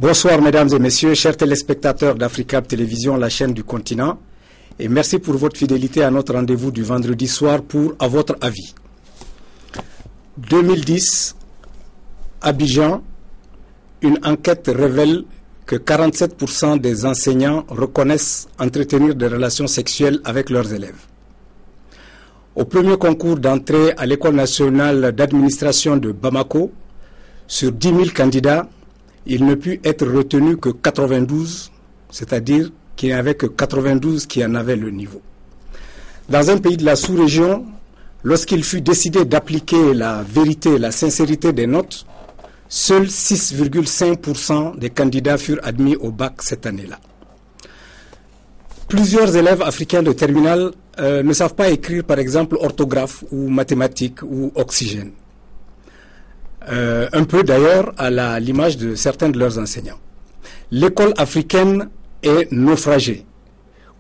Bonsoir mesdames et messieurs, chers téléspectateurs d'Africab Télévision, la chaîne du continent, et merci pour votre fidélité à notre rendez-vous du vendredi soir pour À votre avis. 2010, Abidjan, une enquête révèle que 47% des enseignants reconnaissent entretenir des relations sexuelles avec leurs élèves. Au premier concours d'entrée à l'École nationale d'administration de Bamako, sur 10 000 candidats, il ne put être retenu que 92, c'est-à-dire qu'il n'y avait que 92 qui en avaient le niveau. Dans un pays de la sous-région, lorsqu'il fut décidé d'appliquer la vérité, la sincérité des notes, seuls 6,5% des candidats furent admis au bac cette année-là. Plusieurs élèves africains de terminale ne savent pas écrire, par exemple, orthographe ou mathématiques ou oxygène. Un peu d'ailleurs à l'image de certains de leurs enseignants. L'école africaine est naufragée.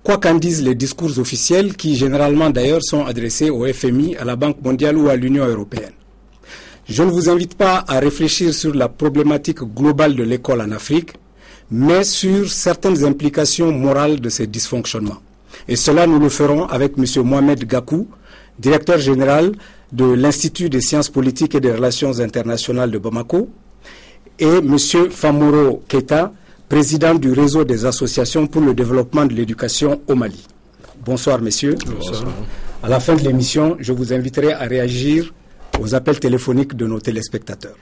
Quoi qu'en disent les discours officiels qui généralement d'ailleurs sont adressés au FMI, à la Banque mondiale ou à l'Union européenne. Je ne vous invite pas à réfléchir sur la problématique globale de l'école en Afrique, mais sur certaines implications morales de ces dysfonctionnements. Et cela nous le ferons avec M. Mohamed Gakou, directeur général de l'Institut des sciences politiques et des relations internationales de Bamako, et M. Famoro Keita, président du réseau des associations pour le développement de l'éducation au Mali. Bonsoir messieurs. Bonsoir. À la fin de l'émission, je vous inviterai à réagir aux appels téléphoniques de nos téléspectateurs.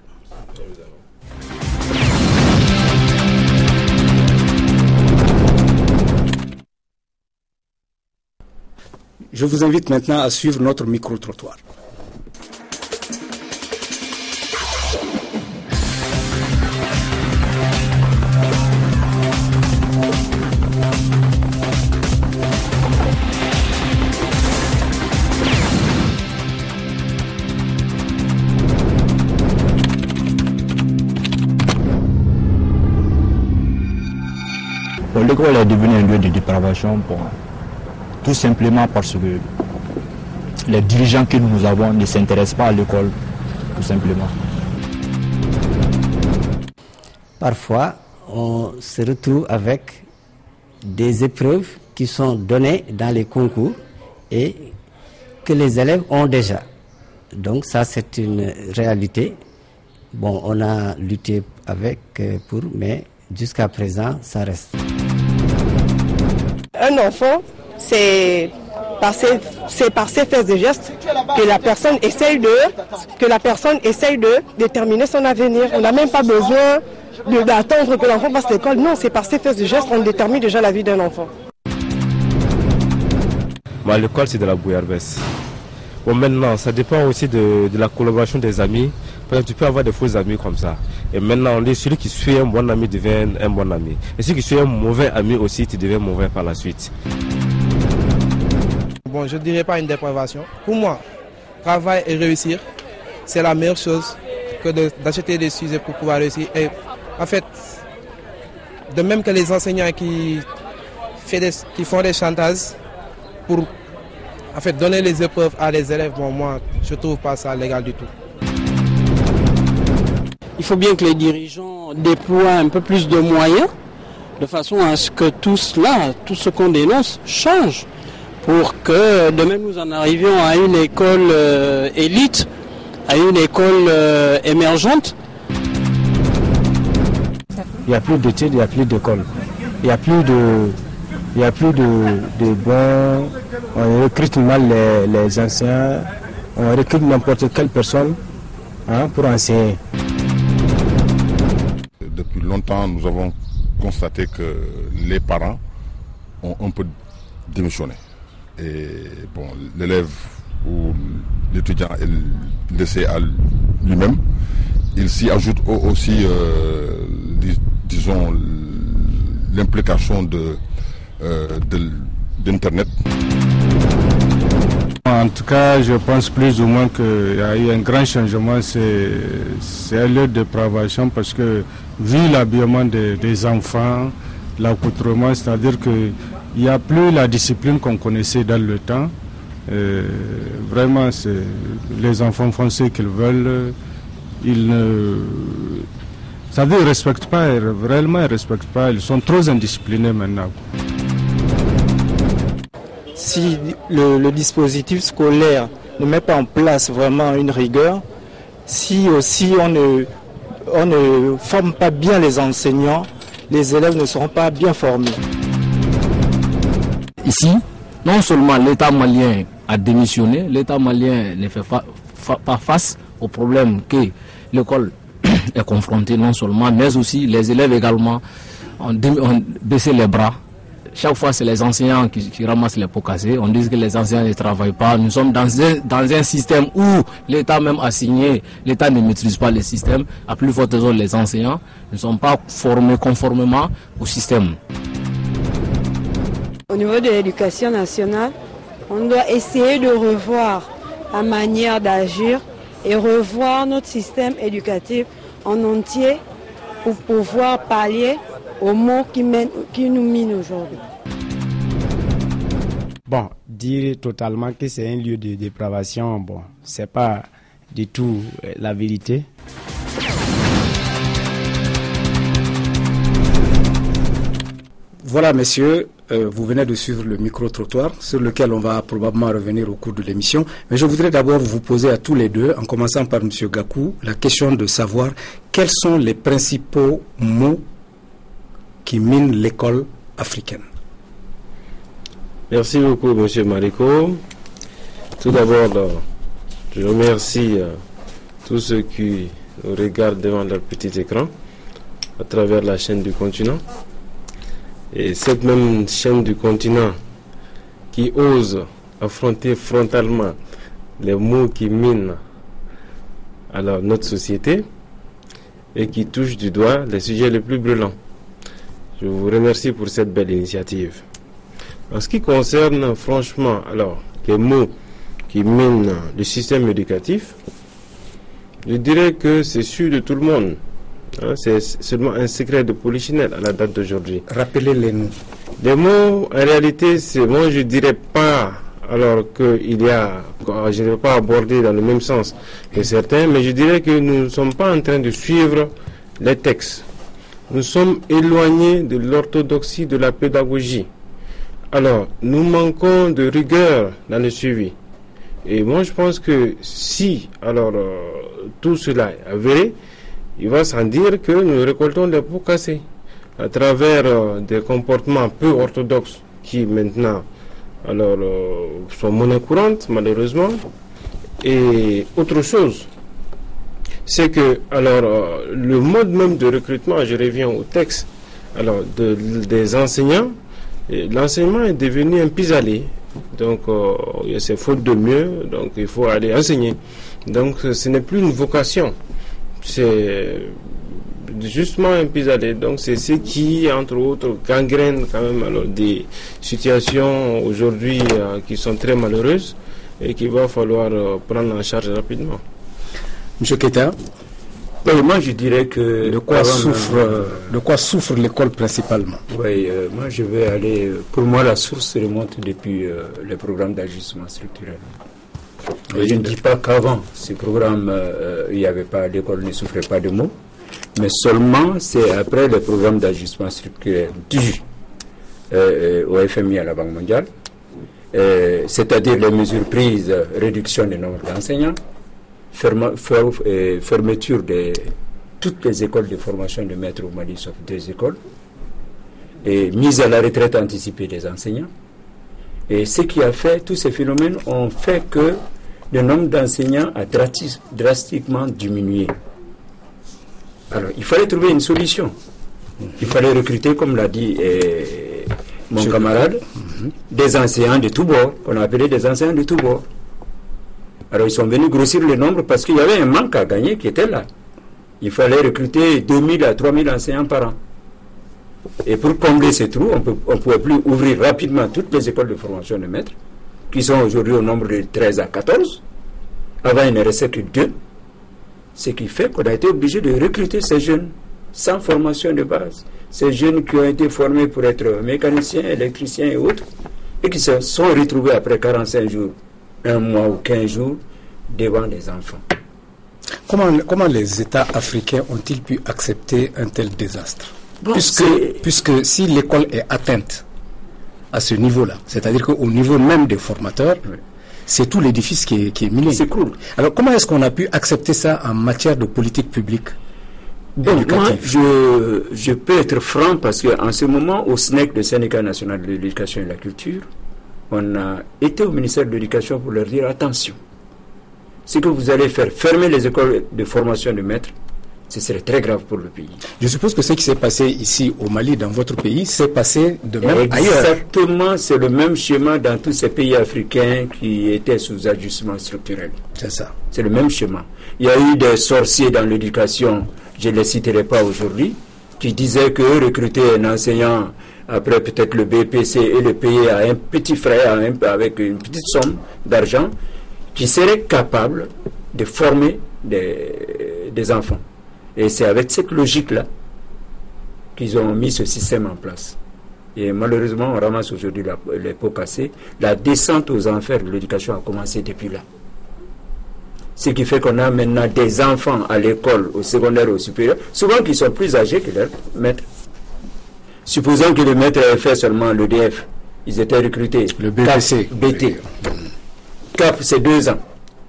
Je vous invite maintenant à suivre notre micro-trottoir. L'école est devenue un lieu de dépravation, tout simplement parce que les dirigeants que nous avons ne s'intéressent pas à l'école, tout simplement. Parfois, on se retrouve avec des épreuves qui sont données dans les concours et que les élèves ont déjà. Donc ça, c'est une réalité. Bon, on a lutté mais jusqu'à présent, ça reste. Un enfant, c'est par ses faits et gestes que la personne essaye de déterminer son avenir. On n'a même pas besoin d'attendre que l'enfant passe l'école. Non, c'est par ses faits et gestes qu'on détermine déjà la vie d'un enfant. L'école, c'est de la bouillabaisse. Bon, maintenant, ça dépend aussi de la collaboration des amis. Parce que tu peux avoir des faux amis comme ça. Et maintenant, on dit celui qui suit un bon ami devient un bon ami. Et celui qui suit un mauvais ami aussi, tu deviens mauvais par la suite. Bon, je ne dirais pas une dépravation. Pour moi, travail et réussir, c'est la meilleure chose que d'acheter des sujets pour pouvoir réussir. Et en fait, de même que les enseignants qui font des chantages pour donner les épreuves à les élèves, bon, moi, je ne trouve pas ça légal du tout. Il faut bien que les dirigeants déploient un peu plus de moyens de façon à ce que tout ce qu'on dénonce, change pour que demain nous en arrivions à une école élite, à une école émergente. Il n'y a plus d'études, il n'y a plus d'école. Il n'y a plus de bons. On recrute mal les anciens, on recrute n'importe quelle personne pour enseigner. Depuis longtemps, nous avons constaté que les parents ont un peu démissionné. Et bon, l'élève ou l'étudiant est laissé à lui-même. Il s'y ajoute aussi, disons, l'implication d'Internet. En tout cas, je pense plus ou moins qu'il y a eu un grand changement. C'est un lieu de dépravation parce que, vu l'habillement des enfants, l'accoutrement, c'est-à-dire qu'il n'y a plus la discipline qu'on connaissait dans le temps. Vraiment, les enfants font ce qu'ils veulent. Ça veut dire qu'ils ne respectent pas, réellement ils ne respectent pas, ils sont trop indisciplinés maintenant. Si le dispositif scolaire ne met pas en place vraiment une rigueur, si aussi on ne forme pas bien les enseignants, les élèves ne seront pas bien formés. Ici, non seulement l'État malien a démissionné, l'État malien ne fait pas face aux problèmes que l'école est confrontée non seulement, mais aussi les élèves également ont baissé les bras. Chaque fois, c'est les enseignants qui ramassent les pots cassés. On dit que les enseignants ne travaillent pas. Nous sommes dans un système où l'État même a signé, l'État ne maîtrise pas le système. À plus forte raison, les enseignants ne sont pas formés conformément au système. Au niveau de l'éducation nationale, on doit essayer de revoir la manière d'agir et revoir notre système éducatif en entier pour pouvoir pallier aux maux qui nous minent aujourd'hui. Bon, dire totalement que c'est un lieu de dépravation, bon, c'est pas du tout la vérité. Voilà, messieurs, vous venez de suivre le micro-trottoir sur lequel on va probablement revenir au cours de l'émission. Mais je voudrais d'abord vous poser à tous les deux, en commençant par M. Gakou, la question de savoir quels sont les principaux mots qui minent l'école africaine. Merci beaucoup, M. Mariko. Tout d'abord, je remercie tous ceux qui nous regardent devant leur petit écran à travers la chaîne du continent. Et cette même chaîne du continent qui ose affronter frontalement les mots qui minent alors notre société et qui touche du doigt les sujets les plus brûlants. Je vous remercie pour cette belle initiative. En ce qui concerne franchement alors les mots qui minent le système éducatif, je dirais que c'est sûr de tout le monde. C'est seulement un secret de polichinelle à la date d'aujourd'hui. Rappelez-les nous. Les mots, en réalité, moi je dirais pas, alors qu'il y a, je ne vais pas aborder dans le même sens que certains, mais je dirais que nous ne sommes pas en train de suivre les textes. Nous sommes éloignés de l'orthodoxie de la pédagogie. Alors, nous manquons de rigueur dans le suivi. Et moi je pense que si, alors, tout cela est avéré, il va sans dire que nous récoltons des pots cassés à travers des comportements peu orthodoxes qui maintenant alors, sont monnaie courante malheureusement. Et autre chose, c'est que alors, le mode même de recrutement, je reviens au texte alors, des enseignants, l'enseignement est devenu un pis-aller. Donc c'est faute de mieux, donc il faut aller enseigner. Donc ce n'est plus une vocation. C'est justement un pis-aller. Donc c'est ce qui, entre autres, gangrène quand même alors, des situations aujourd'hui qui sont très malheureuses et qu'il va falloir prendre en charge rapidement. M. Keita, moi je dirais que... De quoi souffre l'école principalement? Oui, moi je vais aller... Pour moi la source remonte depuis les programmes d'ajustement structurel. Et je ne dis pas qu'avant ces programmes, il n'y avait pas, l'école ne souffrait pas de mots, mais seulement c'est après les programmes d'ajustement structurel dus au FMI, à la Banque mondiale, c'est-à-dire les mesures prises, réduction du nombre d'enseignants, fermeture de toutes les écoles de formation de maîtres au Mali, sauf 2 écoles, et mise à la retraite anticipée des enseignants. Et ce qui a fait, tous ces phénomènes ont fait que le nombre d'enseignants a drastiquement diminué. Alors, il fallait trouver une solution. Il fallait recruter, comme l'a dit mon camarade, des enseignants de tous bords, qu'on a appelé des enseignants de tous bords. Alors, ils sont venus grossir le nombre parce qu'il y avait un manque à gagner qui était là. Il fallait recruter 2000 à 3000 enseignants par an. Et pour combler ces trous, on ne pouvait plus ouvrir rapidement toutes les écoles de formation de maîtres, qui sont aujourd'hui au nombre de 13 à 14. Avant, il ne restait que 2. Ce qui fait qu'on a été obligé de recruter ces jeunes sans formation de base. Ces jeunes qui ont été formés pour être mécaniciens, électriciens et autres, et qui se sont retrouvés après 45 jours, 1 mois ou 15 jours, devant les enfants. comment les États africains ont-ils pu accepter un tel désastre? Bon, puisque si l'école est atteinte à ce niveau-là, c'est-à-dire qu'au niveau même des formateurs, oui, c'est tout l'édifice qui est miné. C'est cool. Alors comment est-ce qu'on a pu accepter ça en matière de politique publique? Bon, moi, je peux être franc parce qu'en ce moment, au SNEC, le Syndicat national de l'éducation et de la culture, on a été au ministère de l'Éducation pour leur dire attention. Ce que vous allez faire, fermer les écoles de formation de maîtres, ce serait très grave pour le pays. Je suppose que ce qui s'est passé ici au Mali, dans votre pays, s'est passé de même ailleurs. Exactement, c'est le même schéma dans tous ces pays africains qui étaient sous ajustement structurel. C'est ça. C'est le même schéma. Il y a eu des sorciers dans l'éducation, je ne les citerai pas aujourd'hui, qui disaient que recruter un enseignant après peut-être le BPC et le payer à un petit frais, avec une petite somme d'argent, qui serait capable de former des enfants. Et c'est avec cette logique-là qu'ils ont mis ce système en place. Et malheureusement, on ramasse aujourd'hui les pots cassés. La descente aux enfers de l'éducation a commencé depuis là. Ce qui fait qu'on a maintenant des enfants à l'école, au secondaire, au supérieur, souvent qui sont plus âgés que leurs maîtres. Supposons que le maître ait fait seulement l'EDF. Ils étaient recrutés. Le BPC. BT. CAP, c'est 2 ans.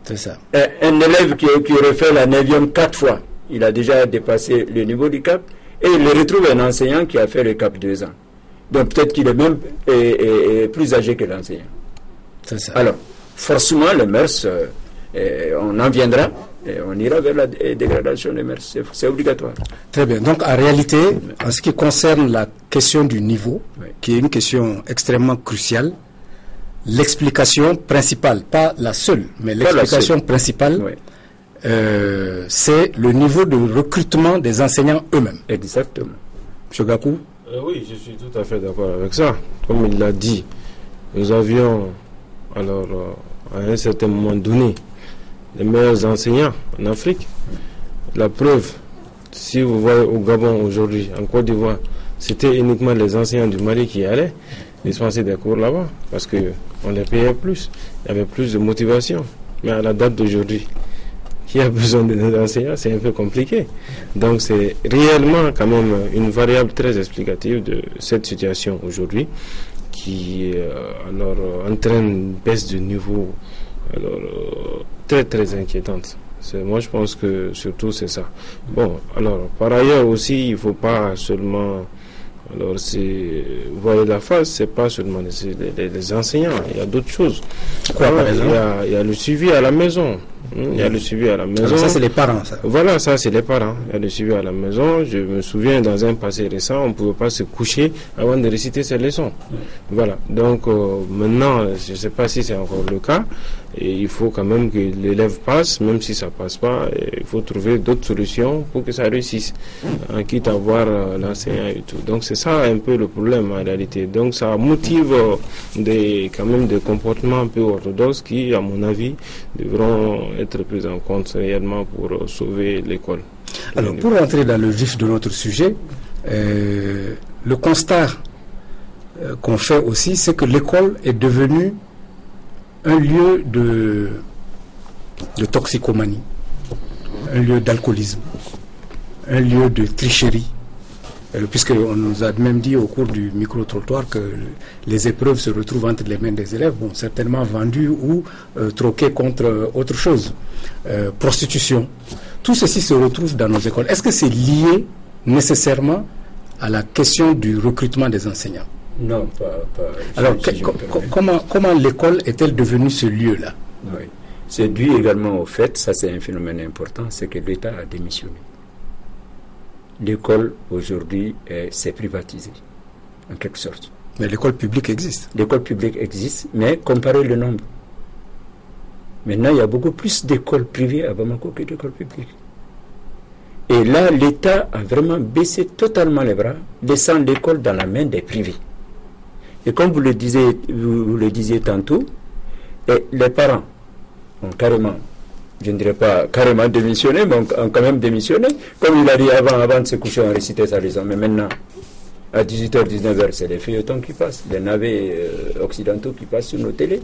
C'est ça. Un élève qui aurait fait la 9e 4 fois, il a déjà dépassé le niveau du CAP, et il retrouve un enseignant qui a fait le CAP 2 ans. Donc peut-être qu'il est même plus âgé que l'enseignant. C'est ça. Alors, forcément, le MERS, on en viendra, et on ira vers la dégradation des MERS. C'est obligatoire. Très bien. Donc en réalité, en ce qui concerne la question du niveau, oui, qui est une question extrêmement cruciale, l'explication principale, pas la seule, mais l'explication principale, oui, c'est le niveau de recrutement des enseignants eux-mêmes. Exactement. M. Gakou? Oui, je suis tout à fait d'accord avec ça. Comme il l'a dit, nous avions, alors, à un certain moment donné, les meilleurs enseignants en Afrique. La preuve, si vous voyez au Gabon aujourd'hui, en Côte d'Ivoire, c'était uniquement les enseignants du Mali qui allaient dispenser des cours là-bas, parce qu'on les payait plus, il y avait plus de motivation. Mais à la date d'aujourd'hui, qui a besoin de nos enseignants, c'est un peu compliqué. Donc c'est réellement quand même une variable très explicative de cette situation aujourd'hui, qui alors entraîne une baisse de niveau très très inquiétante. Moi je pense que surtout c'est ça. Bon, alors par ailleurs aussi, il ne faut pas seulement voir la face, c'est pas seulement les enseignants, il y a d'autres choses. Quoi, par exemple? Il y a le suivi à la maison. Il y a le suivi à la maison. Alors ça, c'est les parents, ça. Voilà, ça, c'est les parents. Il y a le suivi à la maison. Je me souviens, dans un passé récent, on ne pouvait pas se coucher avant de réciter ses leçons. Voilà. Donc, maintenant, je ne sais pas si c'est encore le cas. Et il faut quand même que l'élève passe, même si ça ne passe pas. Il faut trouver d'autres solutions pour que ça réussisse. Quitte à voir l'enseignant et tout. Donc, c'est ça un peu le problème, en réalité. Donc, ça motive quand même des comportements un peu orthodoxes qui, à mon avis, devront être pris en compte réellement pour sauver l'école. Alors, pour entrer dans le vif de notre sujet, le constat qu'on fait aussi, c'est que l'école est devenue un lieu de toxicomanie, un lieu d'alcoolisme, un lieu de tricherie, puisqu'on nous a même dit au cours du micro-trottoir que les épreuves se retrouvent entre les mains des élèves, bon, certainement vendues ou troquées contre autre chose. Prostitution. Tout ceci se retrouve dans nos écoles. Est-ce que c'est lié nécessairement à la question du recrutement des enseignants? Non, pas. Alors, comment l'école est-elle devenue ce lieu-là? Oui. C'est dû également au fait, ça c'est un phénomène important, c'est que l'État a démissionné. L'école, aujourd'hui, s'est privatisée, en quelque sorte. Mais l'école publique existe. L'école publique existe, mais comparez le nombre. Maintenant, il y a beaucoup plus d'écoles privées à Bamako que d'écoles publiques. Et là, l'État a vraiment baissé totalement les bras, laissant l'école dans la main des privés. Et comme vous le disiez tantôt, les parents ont carrément, je ne dirais pas carrément démissionné, mais ont quand même démissionné. Comme il a dit avant de se coucher, on récitait sa leçon. Mais maintenant, à 18h, 19h, c'est les feuilletons qui passent, les navets occidentaux qui passent sur nos télés.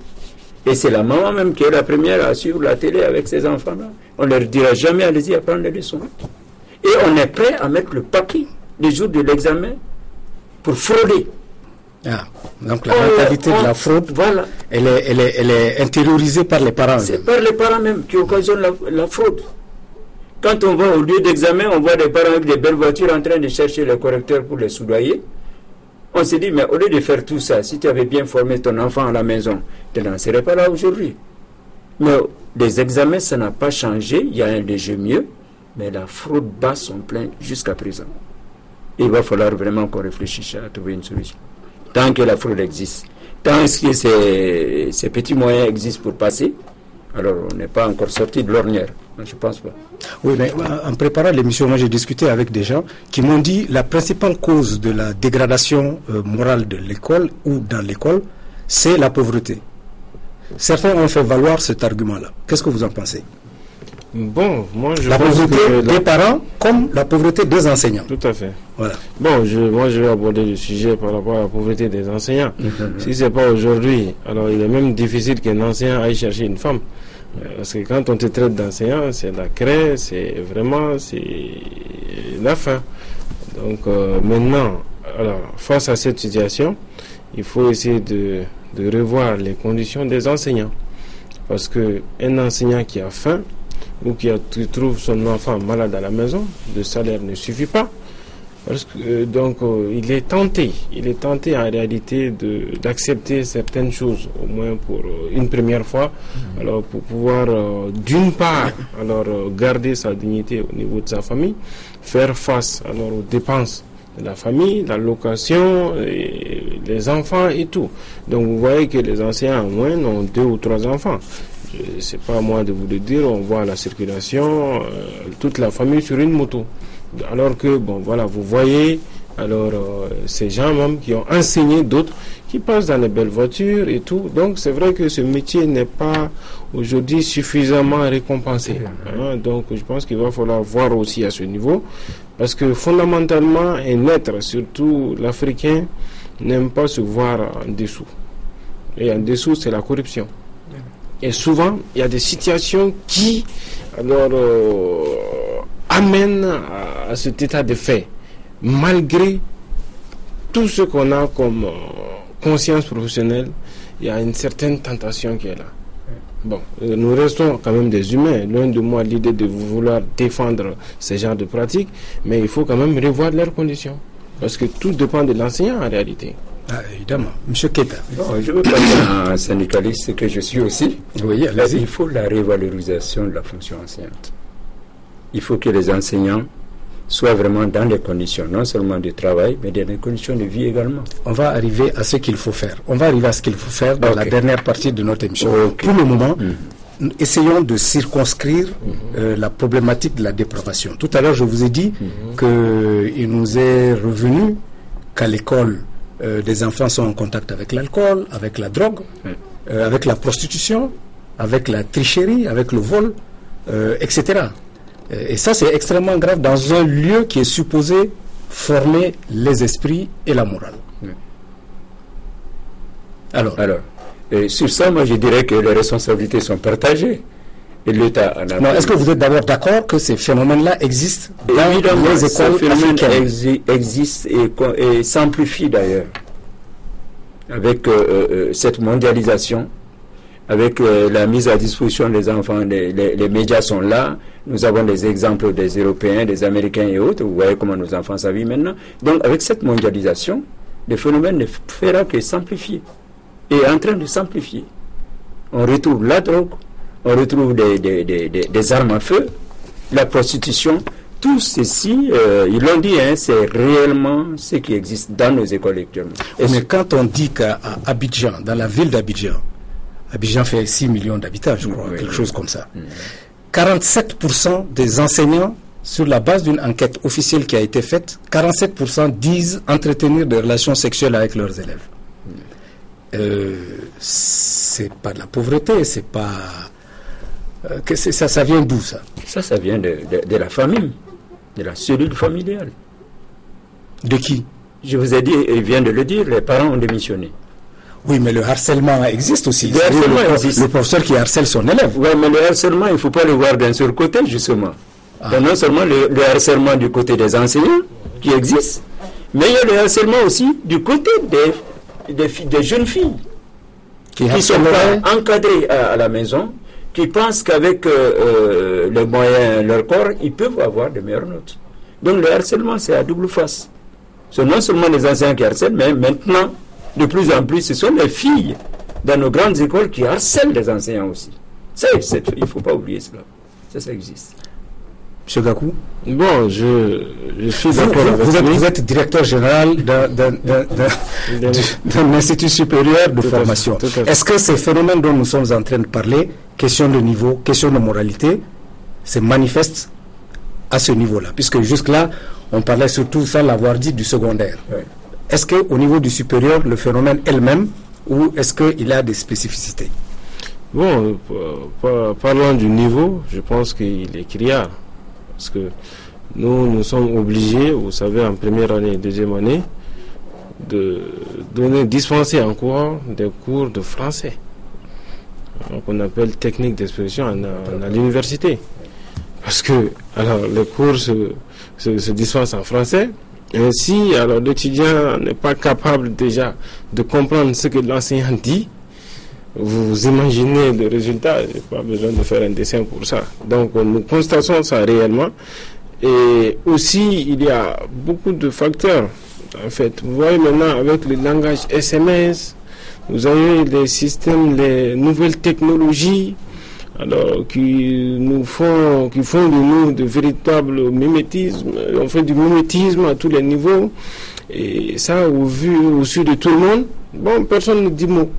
Et c'est la maman même qui est la première à suivre la télé avec ses enfants-là. On ne leur dira jamais, allez-y apprendre les leçons. Et on est prêt à mettre le paquet les jours de l'examen pour frauder. Ah, donc la mentalité de la fraude, voilà, elle est intériorisée par les parents. C'est par les parents même qui occasionnent la fraude. Quand on va au lieu d'examen, on voit des parents avec des belles voitures en train de chercher le correcteur pour les soudoyer. On se dit, mais au lieu de faire tout ça, si tu avais bien formé ton enfant à la maison, tu n'en serais pas là aujourd'hui. Mais les examens, ça n'a pas changé, il y a un léger mieux, mais la fraude bat son plein jusqu'à présent. Il va falloir vraiment qu'on réfléchisse à trouver une solution. Tant que la fraude existe, tant que ces petits moyens existent pour passer, alors on n'est pas encore sorti de l'ornière. Je ne pense pas. Oui, mais en préparant l'émission, moi j'ai discuté avec des gens qui m'ont dit la principale cause de la dégradation morale de l'école ou dans l'école, c'est la pauvreté. Certains ont fait valoir cet argument-là. Qu'est-ce que vous en pensez? Bon, moi je la pauvreté des parents comme la pauvreté des enseignants. Tout à fait. Voilà. Bon, moi je vais aborder le sujet par rapport à la pauvreté des enseignants. Si c'est pas aujourd'hui, alors il est même difficile qu'un enseignant aille chercher une femme. Parce que quand on te traite d'enseignant, c'est la craie, c'est la faim. Donc maintenant, alors face à cette situation, il faut essayer de revoir les conditions des enseignants. Parce que un enseignant qui a faim ou qui trouve son enfant malade à la maison, le salaire ne suffit pas. Parce que, donc il est tenté en réalité d'accepter certaines choses, au moins pour une première fois, alors pour pouvoir d'une part alors garder sa dignité au niveau de sa famille, faire face alors aux dépenses de la famille, la location, les enfants et tout. Donc vous voyez que les enseignants au moins ont 2 ou 3 enfants. C'est pas à moi de vous le dire, on voit la circulation, toute la famille sur une moto. Alors que, bon, voilà, vous voyez, alors, ces gens même qui ont enseigné d'autres, qui passent dans les belles voitures et tout. Donc, c'est vrai que ce métier n'est pas aujourd'hui suffisamment récompensé. Hein? Donc, je pense qu'il va falloir voir aussi à ce niveau. Parce que, fondamentalement, un être, surtout l'Africain, n'aime pas se voir en dessous. Et en dessous, c'est la corruption. Et souvent, il y a des situations qui, alors, amènent à cet état de fait, malgré tout ce qu'on a comme conscience professionnelle. Il y a une certaine tentation qui est là. Bon, nous restons quand même des humains, loin de moi l'idée de vouloir défendre ces genres de pratiques, mais il faut quand même revoir leurs conditions, parce que tout dépend de l'enseignant en réalité. Ah, évidemment. Monsieur Keita. Bon, je veux parler d'un syndicaliste que je suis aussi. Oui, il faut la révalorisation de la fonction enseignante. Il faut que les enseignants soient vraiment dans les conditions, non seulement de travail, mais dans les conditions de vie également. On va arriver à ce qu'il faut faire. On va arriver à ce qu'il faut faire dans la dernière partie de notre émission. Pour le moment, essayons de circonscrire la problématique de la dépravation. Tout à l'heure, je vous ai dit qu'il nous est revenu qu'à l'école, des enfants sont en contact avec l'alcool, avec la drogue, avec la prostitution, avec la tricherie, avec le vol, etc. Et ça, c'est extrêmement grave dans un lieu qui est supposé former les esprits et la morale. Alors, sur ça, moi, je dirais que les responsabilités sont partagées. Et l'État en a. Non, est-ce que vous êtes d'abord d'accord que ces phénomènes-là existent dans les écoles africaines? Existent et s'amplifient d'ailleurs. Avec cette mondialisation, avec la mise à disposition des enfants, les médias sont là. Nous avons des exemples des Européens, des Américains et autres. Vous voyez comment nos enfants s'habillent maintenant. Donc, avec cette mondialisation, le phénomène ne fera que s'amplifier. Et est en train de s'amplifier. On retrouve la drogue, on retrouve des armes à feu, la prostitution. Tout ceci, ils l'ont dit, c'est réellement ce qui existe dans nos écoles actuellement. Mais quand on dit qu'à Abidjan, dans la ville d'Abidjan, Abidjan fait 6 millions d'habitants, je crois, quelque chose comme ça. 47% des enseignants, sur la base d'une enquête officielle qui a été faite, 47% disent entretenir des relations sexuelles avec leurs élèves. C'est pas de la pauvreté, c'est pas... ça vient d'où, ça? Ça vient de la famille, de la cellule familiale. De qui? Je vous ai dit, il vient de le dire, les parents ont démissionné. Oui, mais le harcèlement existe aussi. Le harcèlement existe. Le professeur qui harcèle son élève. Oui, mais le harcèlement, il ne faut pas le voir d'un seul côté, justement. Donc, non seulement le harcèlement du côté des enseignants, qui existe, mais il y a le harcèlement aussi du côté des jeunes filles qui ne sont pas encadrées à la maison, qui pensent qu'avec les moyens, leur corps, ils peuvent avoir de meilleures notes. Donc le harcèlement, c'est à double face. Ce sont non seulement les enseignants qui harcèlent, mais maintenant, de plus en plus, ce sont les filles dans nos grandes écoles qui harcèlent les enseignants aussi. Il ne faut pas oublier cela. Ça existe. M. Gakou? Bon, je suis d'accord avec vous. Vous êtes directeur général d'un institut supérieur de formation. Est-ce que ces phénomènes dont nous sommes en train de parler, question de niveau, question de moralité, se manifestent à ce niveau-là? Puisque jusque-là, on parlait surtout, sans l'avoir dit, du secondaire. Oui. Est-ce qu'au niveau du supérieur, le phénomène est le même, ou est-ce qu'il a des spécificités? Bon, parlant du niveau, je pense qu'il est criard. Parce que nous sommes obligés, vous savez, en première année et deuxième année, de dispenser en cours des cours de français. Donc on appelle technique d'expression à l'université. Parce que alors les cours se dispensent en français. Ainsi, alors l'étudiant n'est pas capable déjà de comprendre ce que l'enseignant dit. Vous imaginez le résultat, je n'ai pas besoin de faire un dessin pour ça. Donc nous constatons ça réellement. Et aussi, il y a beaucoup de facteurs. En fait, vous voyez maintenant avec le langage SMS, vous avez les systèmes, les nouvelles technologies, alors qui font de nous de véritables mimétismes. On fait du mimétisme à tous les niveaux. Et ça, au su de tout le monde, bon, personne ne dit mot.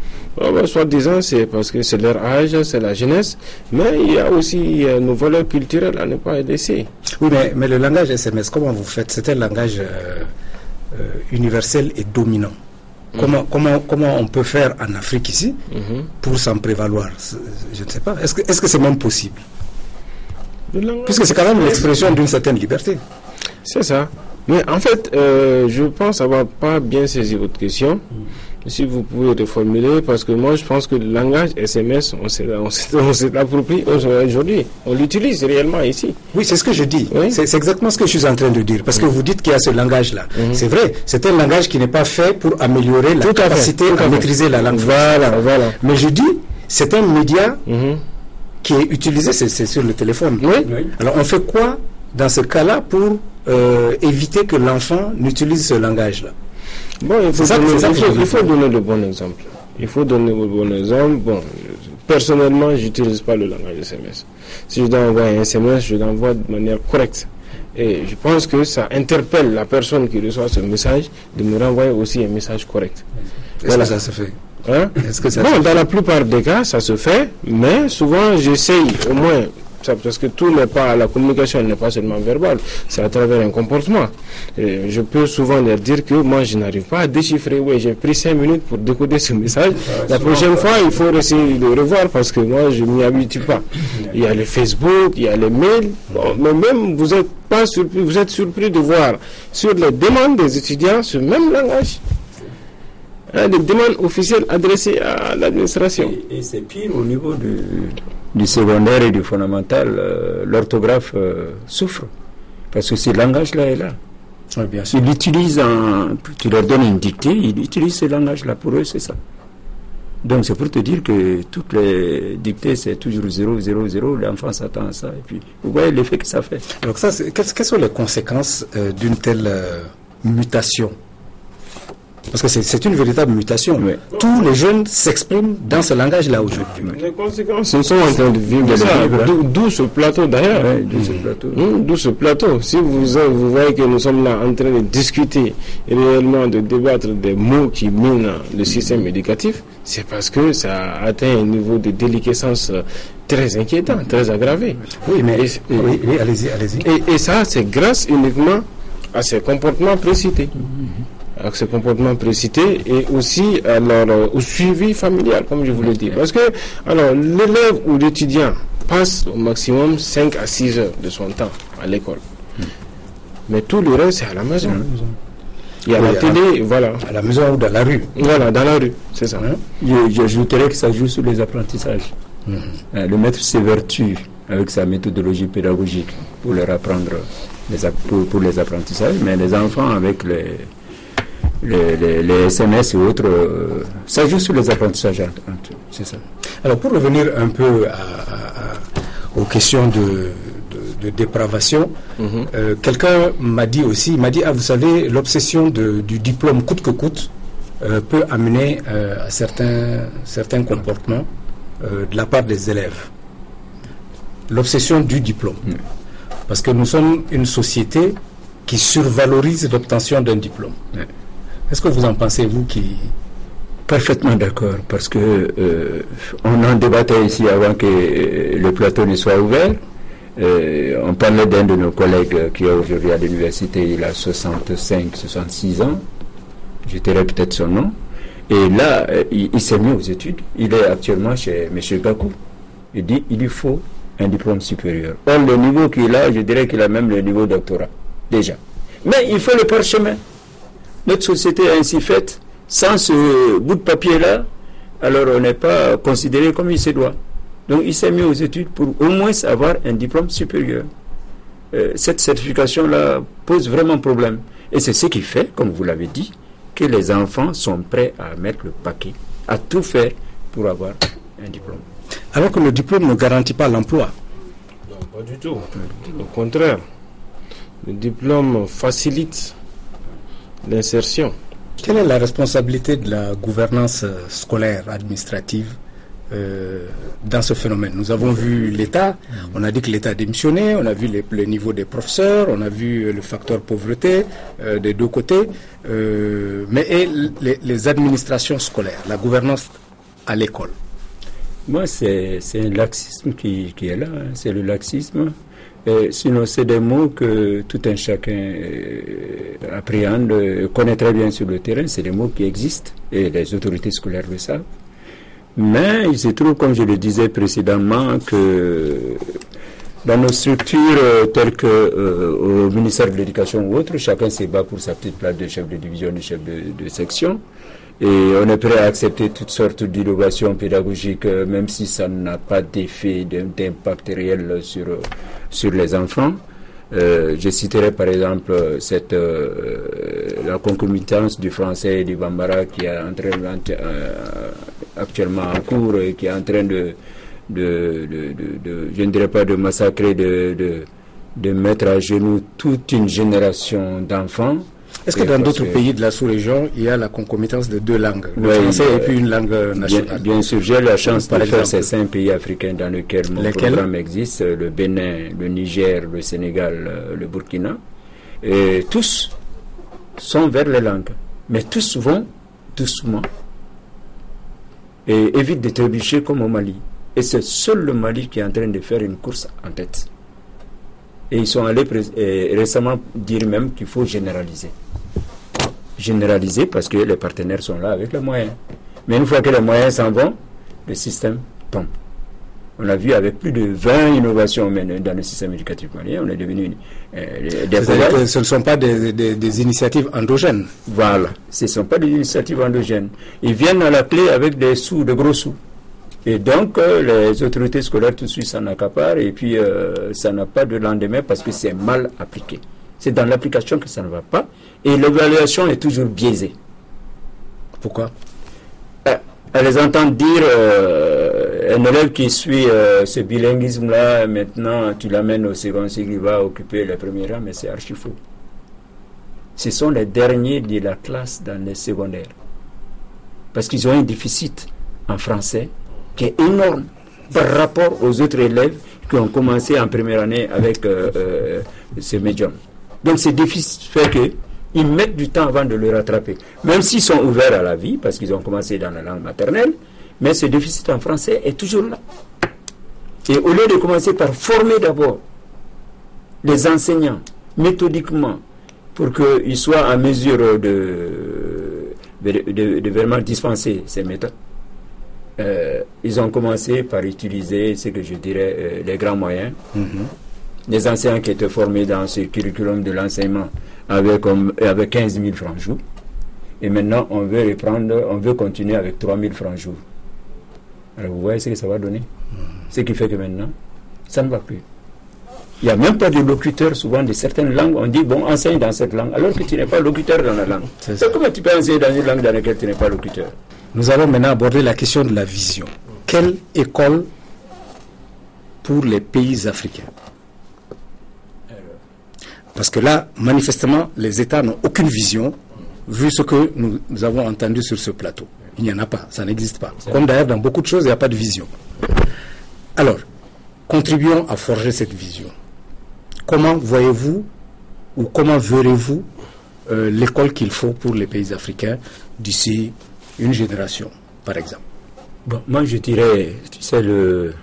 Soit-disant, c'est parce que c'est leur âge, c'est la jeunesse, mais il y a aussi nos valeurs culturelles à ne pas laisser. Oui, mais le langage SMS, comment vous faites? C'est un langage universel et dominant. Comment on peut faire en Afrique ici pour s'en prévaloir? Je ne sais pas. Est-ce que c'est même possible? Puisque c'est quand même l'expression d'une certaine liberté. C'est ça. Mais en fait, je pense avoir pas bien saisi votre question. Si vous pouvez reformuler, parce que moi je pense que le langage SMS, on s'est approprie aujourd'hui. On l'utilise réellement ici. Oui, c'est ce que je dis. Oui? C'est exactement ce que je suis en train de dire. Parce que vous dites qu'il y a ce langage-là. C'est vrai, c'est un langage qui n'est pas fait pour améliorer la capacité à maîtriser la langue. Voilà. Mais je dis, c'est un média qui est utilisé, c'est sur le téléphone. Oui. Alors on fait quoi dans ce cas-là pour éviter que l'enfant n'utilise ce langage-là? Bon, il faut donner le bon exemple. Il faut donner le bon exemple. Bon, personnellement, je n'utilise pas le langage SMS. Si je dois envoyer un SMS, je l'envoie de manière correcte. Et je pense que ça interpelle la personne qui reçoit ce message de me renvoyer aussi un message correct. Est-ce que ça se fait? Dans la plupart des cas, ça se fait, mais souvent, j'essaye au moins, parce que la communication n'est pas seulement verbale, c'est à travers un comportement. Et je peux souvent leur dire que moi je n'arrive pas à déchiffrer. Oui, j'ai pris 5 minutes pour décoder ce message. La prochaine fois, il faut essayer de le revoir parce que moi je ne m'y habitue pas. Il y a le Facebook, il y a les mails. Bon, mais même vous êtes surpris de voir sur les demandes des étudiants ce même langage. Des demandes officielles adressées à l'administration. Et c'est pire au niveau du secondaire et du fondamental. L'orthographe souffre. Parce que ce langage-là est là. Oui, bien sûr. Ils l'utilisent tu leur donnes une dictée, ils utilisent ce langage-là. Pour eux, c'est ça. Donc c'est pour te dire que toutes les dictées, c'est toujours 0, 0, 0. L'enfant s'attend à ça. Et puis, vous voyez l'effet que ça fait. Donc ça, quelles sont les conséquences d'une telle mutation? Parce que c'est une véritable mutation. Oui. Tous les jeunes s'expriment dans ce langage-là aujourd'hui. Les conséquences, ils sont en train de vivre d'où ce plateau d'ailleurs. Oui, d'où ce plateau. Si vous voyez que nous sommes là en train de discuter réellement, de débattre des mots qui minent le système éducatif, c'est parce que ça a atteint un niveau de déliquescence très inquiétant, très aggravé. Oui, mais allez-y. Et ça, c'est grâce uniquement à ces comportements précités. Avec ce comportement précité et aussi au suivi familial, comme je vous l'ai dit. Parce que l'élève ou l'étudiant passe au maximum 5 à 6 heures de son temps à l'école. Mais tout le reste, c'est à la maison. Il y a la télé, voilà. À la maison ou dans la rue. Voilà, dans la rue, c'est ça. J'ajouterais que ça joue sur les apprentissages. Le maître s'évertue avec sa méthodologie pédagogique pour leur apprendre pour les apprentissages, mais les enfants avec les SMS et autres, ça joue sur les apprentissages. C'est ça. Alors pour revenir un peu aux questions de dépravation, quelqu'un m'a dit aussi, vous savez, l'obsession du diplôme coûte que coûte peut amener à certains comportements de la part des élèves. L'obsession du diplôme. Parce que nous sommes une société qui survalorise l'obtention d'un diplôme. Est-ce que vous en pensez, vous qui... Parfaitement d'accord, parce que on en débattait ici avant que le plateau ne soit ouvert. On parlait d'un de nos collègues qui est aujourd'hui à l'université, il a 65-66 ans, je dirais peut-être son nom, et là, il s'est mis aux études, il est actuellement chez M. Gakou. Il dit, il lui faut un diplôme supérieur. Or, le niveau qu'il a, je dirais qu'il a même le niveau doctorat, déjà. Mais il faut le parchemin. Notre société est ainsi faite, sans ce bout de papier-là, alors on n'est pas considéré comme il se doit. Donc il s'est mis aux études pour au moins avoir un diplôme supérieur. Cette certification-là pose vraiment problème. Et c'est ce qui fait, comme vous l'avez dit, que les enfants sont prêts à mettre le paquet, à tout faire pour avoir un diplôme. Alors que le diplôme ne garantit pas l'emploi. Non, pas du tout. Au contraire, le diplôme facilite l'insertion. Quelle est la responsabilité de la gouvernance scolaire, administrative dans ce phénomène? Nous avons vu l'État, on a dit que l'État a démissionné, on a vu le niveau des professeurs, on a vu le facteur pauvreté des deux côtés, mais et les administrations scolaires, la gouvernance à l'école? Moi, c'est un laxisme qui est là, c'est le laxisme. Sinon, c'est des mots que tout un chacun appréhende, connaît très bien sur le terrain. C'est des mots qui existent et les autorités scolaires le savent. Mais il se trouve, comme je le disais précédemment, que dans nos structures telles que au ministère de l'Éducation ou autre, chacun se bat pour sa petite place de chef de division, de chef de section. Et on est prêt à accepter toutes sortes d'innovations pédagogiques, même si ça n'a pas d'effet, d'impact réel sur les enfants. Je citerai par exemple la concomitance du français et du bambara qui est actuellement en cours et qui est en train de je ne dirais pas de massacrer, de mettre à genoux toute une génération d'enfants. Est-ce que dans d'autres pays de la sous-région, il y a la concomitance de deux langues, le français et puis une langue nationale? Bien sûr, j'ai la chance de faire ces 5 pays africains dans lesquels mon programme existe, le Bénin, le Niger, le Sénégal, le Burkina. Et tous sont vers les langues, mais tous vont doucement et évitent de trébucher comme au Mali. Et c'est seul le Mali qui est en train de faire une course en tête. Et ils sont allés récemment dire même qu'il faut généraliser. Généraliser parce que les partenaires sont là avec les moyens. Mais une fois que les moyens s'en vont, le système tombe. On a vu avec plus de 20 innovations dans le système éducatif malien, on est devenu c'est-à-dire que ce ne sont pas des initiatives endogènes. Voilà, ce ne sont pas des initiatives endogènes. Ils viennent à la clé avec des gros sous. Et donc, les autorités scolaires tout de suite s'en accaparent et puis ça n'a pas de lendemain parce que c'est mal appliqué. C'est dans l'application que ça ne va pas et l'évaluation est toujours biaisée. Pourquoi? Elle les entend dire un élève qui suit ce bilinguisme-là, maintenant tu l'amènes au second cycle, il va occuper le premier rang, mais c'est archi faux. Ce sont les derniers de la classe dans les secondaires. Parce qu'ils ont un déficit en français qui est énorme par rapport aux autres élèves qui ont commencé en première année avec ce médium. Donc ce déficit fait qu'ils mettent du temps avant de le rattraper. Même s'ils sont ouverts à la vie, parce qu'ils ont commencé dans la langue maternelle, mais ce déficit en français est toujours là. Et au lieu de commencer par former d'abord les enseignants méthodiquement pour qu'ils soient en mesure de vraiment dispenser ces méthodes, ils ont commencé par utiliser ce que je dirais les grands moyens, des enseignants qui étaient formés dans ce curriculum de l'enseignement avec 15 000 francs jour. Et maintenant, on veut continuer avec 3 000 francs jour. Alors vous voyez ce que ça va donner. Ce qui fait que maintenant, ça ne va plus. Il n'y a même pas de locuteur souvent de certaines langues. On dit, bon, enseigne dans cette langue, alors que tu n'es pas locuteur dans la langue. C'est comment tu peux enseigner dans une langue dans laquelle tu n'es pas locuteur? Nous allons maintenant aborder la question de la vision. Quelle école pour les pays africains? Parce que là, manifestement, les États n'ont aucune vision, vu ce que nous avons entendu sur ce plateau. Il n'y en a pas, ça n'existe pas. Comme d'ailleurs dans beaucoup de choses, il n'y a pas de vision. Alors, contribuons à forger cette vision. Comment voyez-vous ou comment verrez-vous l'école qu'il faut pour les pays africains d'ici une génération, par exemple? Bon, moi je dirais, tu sais, le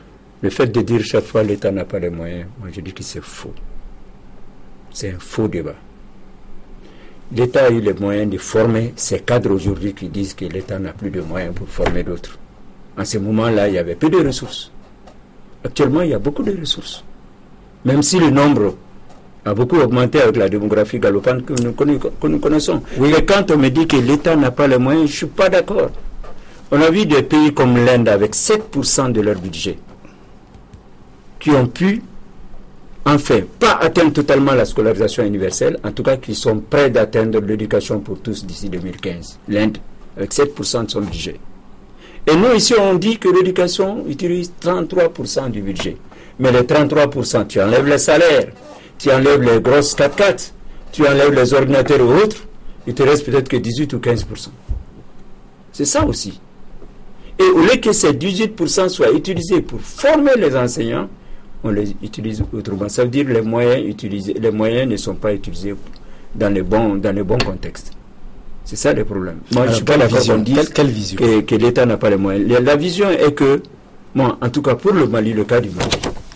fait de dire chaque fois l'État n'a pas les moyens, moi je dis que c'est faux. C'est un faux débat. L'État a eu les moyens de former ces cadres aujourd'hui qui disent que l'État n'a plus de moyens pour former d'autres. En ce moment-là, il y avait peu de ressources. Actuellement, il y a beaucoup de ressources. Même si le nombre a beaucoup augmenté avec la démographie galopante que nous connaissons. Oui. Et quand on me dit que l'État n'a pas les moyens, je ne suis pas d'accord. On a vu des pays comme l'Inde avec 7% de leur budget qui ont pu, enfin, pas atteindre totalement la scolarisation universelle, en tout cas qui sont prêts d'atteindre l'éducation pour tous d'ici 2015. L'Inde, avec 7% de son budget. Et nous, ici, on dit que l'éducation utilise 33% du budget. Mais les 33%, tu enlèves les salaires, tu enlèves les grosses 4x4, tu enlèves les ordinateurs ou autres, il te reste peut-être que 18 ou 15%. C'est ça aussi. Et au lieu que ces 18% soient utilisés pour former les enseignants, on les utilise autrement. Ça veut dire que les moyens ne sont pas utilisés dans les bons contextes. C'est ça le problème. Moi, je ne suis pas d'accord qu'on dise que l'État n'a pas les moyens. La vision est que, moi, en tout cas pour le Mali, le cas du Mali.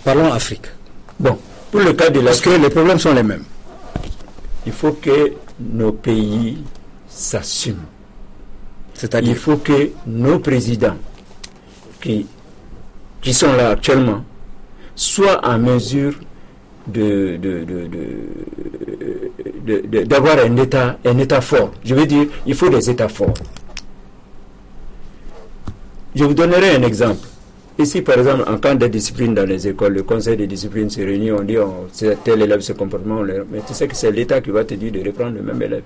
Parlons Afrique. Bon, pour le cas de l'Afrique. Parce que les problèmes sont les mêmes. Il faut que nos pays s'assument. C'est-à-dire, il faut que nos présidents qui sont là actuellement soient en mesure d'avoir un État fort. Je veux dire, il faut des États forts. Je vous donnerai un exemple. Ici, par exemple, en cas de discipline dans les écoles, le conseil de discipline se réunit, on dit, tel élève se comportement, mais tu sais que c'est l'État qui va te dire de reprendre le même élève.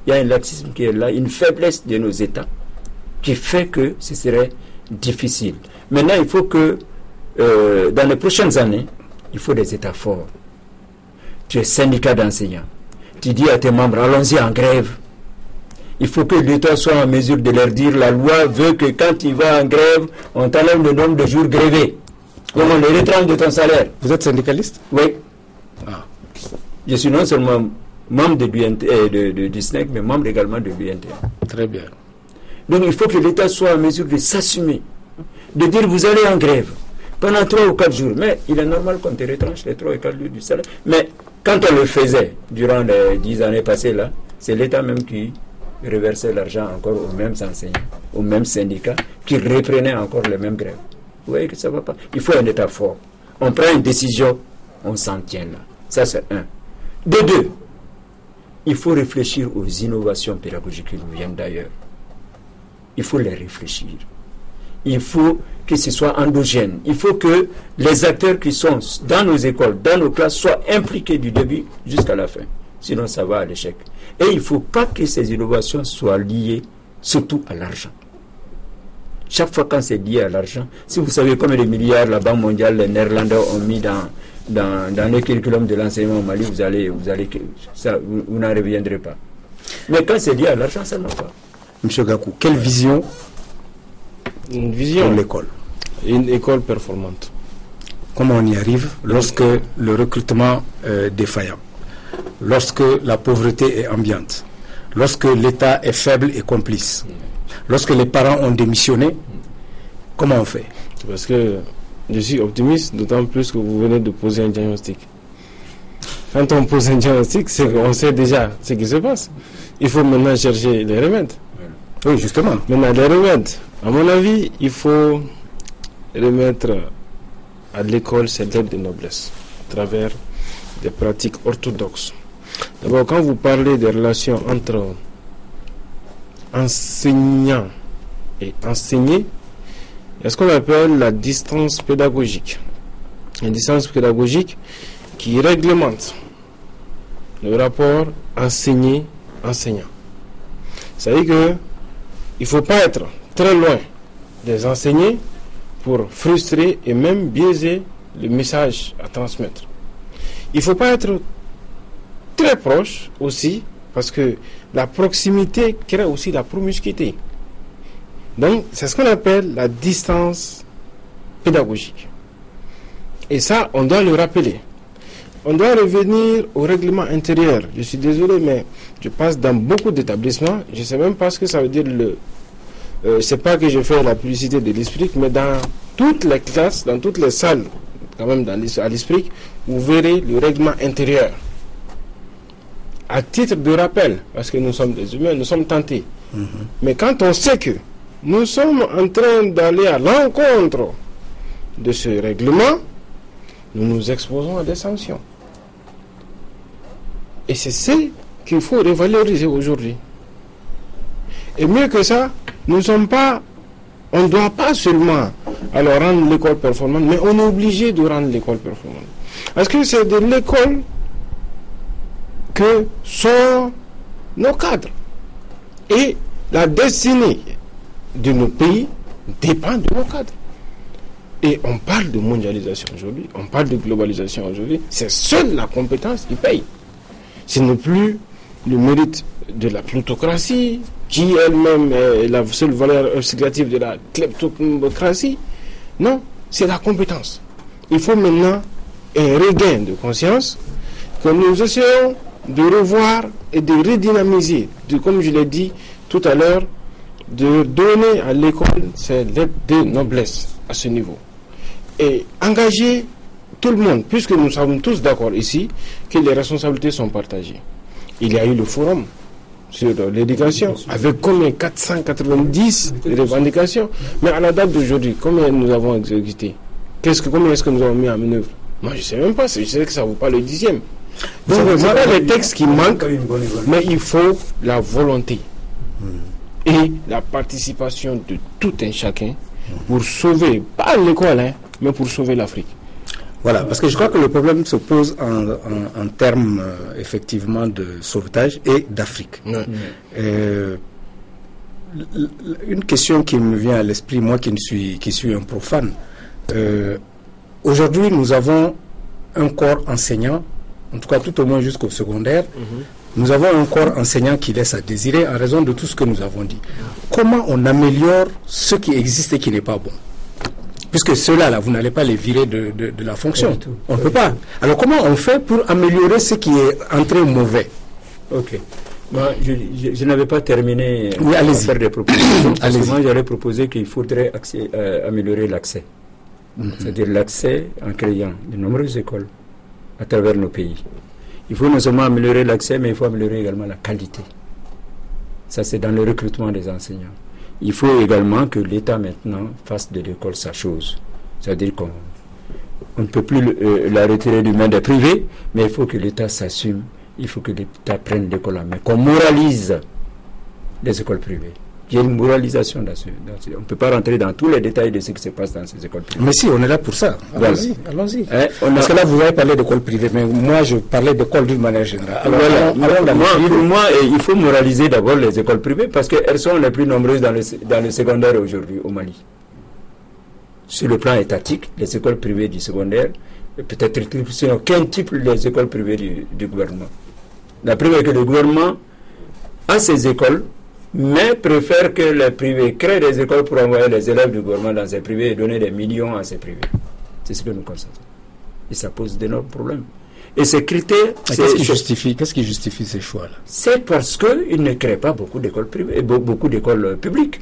Il y a un laxisme qui est là, une faiblesse de nos États, qui fait que ce serait difficile. Maintenant, il faut que, dans les prochaines années, il faut des États forts. Tu es syndicat d'enseignants. Tu dis à tes membres, allons-y en grève. Il faut que l'État soit en mesure de leur dire, la loi veut que quand tu vas en grève, on t'enlève le nombre de jours grévés. Donc on les retranche de ton salaire. Vous êtes syndicaliste? Oui. Ah. Je suis non seulement membre du SNEC, mais membre également de l'UNT. Très bien. Donc il faut que l'État soit en mesure de s'assumer, de dire vous allez en grève pendant 3 ou 4 jours. Mais il est normal qu'on te retranche les 3 ou 4 jours du salaire. Mais quand on le faisait durant les 10 années passées là, c'est l'État même qui reversait l'argent encore aux mêmes enseignants, aux mêmes syndicats, qui reprenaient encore les mêmes grèves. Vous voyez que ça ne va pas. Il faut un État fort. On prend une décision, on s'en tient là. Ça c'est un. De deux, il faut réfléchir aux innovations pédagogiques qui nous viennent d'ailleurs. Il faut les réfléchir. Il faut que ce soit endogène. Il faut que les acteurs qui sont dans nos écoles, dans nos classes, soient impliqués du début jusqu'à la fin. Sinon, ça va à l'échec. Et il ne faut pas que ces innovations soient liées surtout à l'argent. Chaque fois quand c'est lié à l'argent, si vous savez combien de milliards la Banque mondiale, les Néerlandais ont mis dans le curriculum de l'enseignement au Mali, vous n'en reviendrez pas. Mais quand c'est lié à l'argent, ça ne va pas. Monsieur Gakou, quelle vision Une vision pour l'école? Une école performante. Comment on y arrive lorsque le recrutement est défaillant, lorsque la pauvreté est ambiante, lorsque l'État est faible et complice, lorsque les parents ont démissionné? Comment on fait? Parce que je suis optimiste, d'autant plus que vous venez de poser un diagnostic. Quand on pose un diagnostic, c'est qu'on sait déjà ce qui se passe. Il faut maintenant chercher les remèdes. Oui, justement. Maintenant, les remèdes. À mon avis, il faut remettre à l'école cette lettre de noblesse à travers des pratiques orthodoxes. D'abord, quand vous parlez des relations entre enseignants et enseignés, il y a ce qu'on appelle la distance pédagogique. Une distance pédagogique qui réglemente le rapport enseigné-enseignant. Ça veut dire qu'il ne faut pas être très loin des enseignés pour frustrer et même biaiser le message à transmettre. Il ne faut pas être très proche aussi, parce que la proximité crée aussi la promiscuité. Donc, c'est ce qu'on appelle la distance pédagogique. Et ça, on doit le rappeler. On doit revenir au règlement intérieur. Je suis désolé, mais je passe dans beaucoup d'établissements. Je ne sais même pas ce que ça veut dire. C'est pas que je fais la publicité de l'esprit, mais dans toutes les classes, dans toutes les salles, quand même à l'esprit, vous verrez le règlement intérieur. À titre de rappel, parce que nous sommes des humains, nous sommes tentés. Mais quand on sait que nous sommes en train d'aller à l'encontre de ce règlement, nous nous exposons à des sanctions. Et c'est ce qu'il faut revaloriser aujourd'hui. Et mieux que ça, on ne doit pas seulement alors rendre l'école performante, mais on est obligé de rendre l'école performante. Parce que c'est de l'école que sont nos cadres. Et la destinée de nos pays dépend de nos cadres. Et on parle de mondialisation aujourd'hui, on parle de globalisation aujourd'hui, c'est seule la compétence qui paye. Ce n'est plus le mérite de la plutocratie, qui elle-même est la seule valeur significative de la kleptocratie. Non, c'est la compétence. Il faut maintenant un regain de conscience que nous essayons de revoir et de redynamiser, comme je l'ai dit tout à l'heure, de donner à l'école ses lettres de noblesse à ce niveau. Et engager tout le monde, puisque nous sommes tous d'accord ici que les responsabilités sont partagées. Il y a eu le forum sur l'éducation, avec combien 490 revendications. Mais à la date d'aujourd'hui, combien nous avons exécuté? Combien est-ce que nous avons mis en œuvre? Moi, je ne sais même pas, je sais que ça ne vaut pas le 10e. Donc, voilà les textes qui manquent, mais il faut la volonté et la participation de tout un chacun pour sauver, pas l'école, mais pour sauver l'Afrique. Voilà, parce que je crois que le problème se pose en termes effectivement de sauvetage et d'Afrique. Une question qui me vient à l'esprit, moi qui suis un profane, aujourd'hui nous avons un corps enseignant, en tout cas tout au moins jusqu'au secondaire, nous avons un corps enseignant qui laisse à désirer en raison de tout ce que nous avons dit. Comment on améliore ce qui existe et qui n'est pas bon? Puisque ceux-là, là, vous n'allez pas les virer de la fonction. On ne peut pas. Alors comment on fait pour améliorer ce qui est entré mauvais? Ok. Moi, je n'avais pas terminé à faire des propositions. Parce que moi, j'aurais proposé qu'il faudrait améliorer l'accès. C'est-à-dire l'accès en créant de nombreuses écoles à travers nos pays. Il faut non seulement améliorer l'accès, mais il faut améliorer également la qualité. Ça, c'est dans le recrutement des enseignants. Il faut également que l'État maintenant fasse de l'école sa chose. C'est-à-dire qu'on ne peut plus la retirer du main des privés, mais il faut que l'État s'assume. Il faut que l'État prenne l'école en main. Qu'on moralise les écoles privées. Il y a une moralisation là-dessus. On ne peut pas rentrer dans tous les détails de ce qui se passe dans ces écoles privées. Mais si, on est là pour ça. Allons-y. Allons-y. Parce que là, vous avez parlé d'école privée, mais moi, je parlais d'école d'une manière générale. Alors, pour moi, il faut moraliser d'abord les écoles privées parce qu'elles sont les plus nombreuses dans le secondaire aujourd'hui au Mali. Sur le plan étatique, les écoles privées du secondaire, peut-être quintuple les écoles privées du gouvernement. La preuve est que le gouvernement a ses écoles, mais préfère que les privés créent des écoles pour envoyer les élèves du gouvernement dans ces privés et donner des millions à ces privés. C'est ce que nous constatons. Et ça pose d'énormes problèmes. Et ces critères... Qu'est-ce qui justifie ces choix-là? C'est parce qu'ils ne créent pas beaucoup d'écoles privées, beaucoup d'écoles publiques.